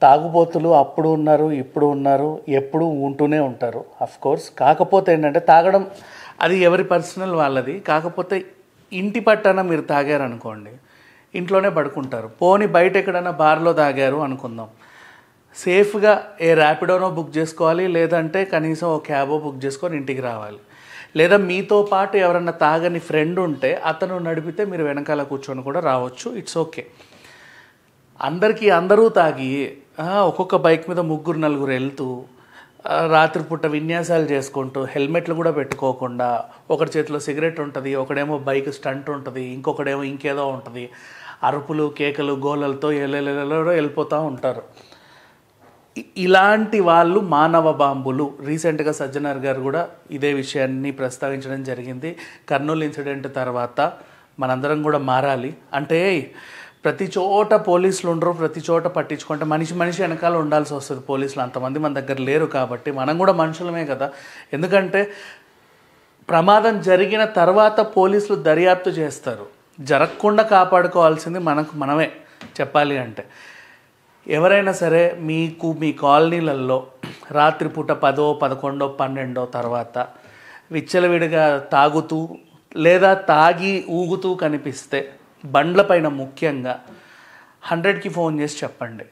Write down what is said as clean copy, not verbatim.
తాగుబోతులు అప్పుడు ఉన్నారు, ఇప్పుడు ఉన్నారు, ఎప్పుడు ఉంటూనే ఉంటారు కోర్స్. కాకపోతే ఏంటంటే తాగడం అది ఎవరి పర్సనల్ వాళ్ళది. కాకపోతే ఇంటి పట్టన మీరు తాగారనుకోండి, ఇంట్లోనే పడుకుంటారు. పోనీ బయట ఎక్కడైనా బార్లో తాగారు అనుకుందాం, సేఫ్గా ఏ ర్యాపిడోనో బుక్ చేసుకోవాలి, లేదంటే కనీసం ఓ క్యాబో బుక్ చేసుకొని ఇంటికి రావాలి. లేదా మీతో పాటు ఎవరన్నా తాగని ఫ్రెండ్ ఉంటే అతను నడిపితే మీరు వెనకాల కూర్చొని కూడా రావచ్చు. It's okay. అందరూ తాగి ఒక్కొక్క బైక్ మీద 3-4 వెళ్తూ రాత్రిపూట విన్యాసాలు చేసుకుంటూ హెల్మెట్లు కూడా పెట్టుకోకుండా, ఒకటి చేతిలో సిగరెట్ ఉంటుంది, ఒకడేమో బైక్ స్టంట్ ఉంటుంది, ఇంకొకడేమో ఇంకేదో ఉంటుంది, అరుపులు కేకలు గోలలతో వెళ్ళిపోతూ ఉంటారు. ఇలాంటి వాళ్ళు మానవ బాంబులు. రీసెంట్గా సజ్జనార్ గారు కూడా ఇదే విషయాన్ని ప్రస్తావించడం జరిగింది. కర్నూలు ఇన్సిడెంట్ తర్వాత మనందరం కూడా మారాలి. అంటే ప్రతి చోట పోలీసులు ఉండరు, ప్రతి చోట పట్టించుకుంటే మనిషి వెనకాల ఉండాల్సి వస్తుంది. పోలీసులు అంతమంది మన దగ్గర లేరు కాబట్టి మనం కూడా మనుషులమే కదా. ఎందుకంటే ప్రమాదం జరిగిన తర్వాత పోలీసులు దర్యాప్తు చేస్తారు, జరగకుండా కాపాడుకోవాల్సింది మనమే చెప్పాలి అంటే. ఎవరైనా సరే మీకు మీ కాలనీలలో రాత్రిపూట 10, 11, 12 తర్వాత విచ్చలవిడిగా తాగుతూ లేదా తాగి ఊగుతూ కనిపిస్తే బండ్లపైన ముఖ్యంగా 100కి ఫోన్ చేసి చెప్పండి.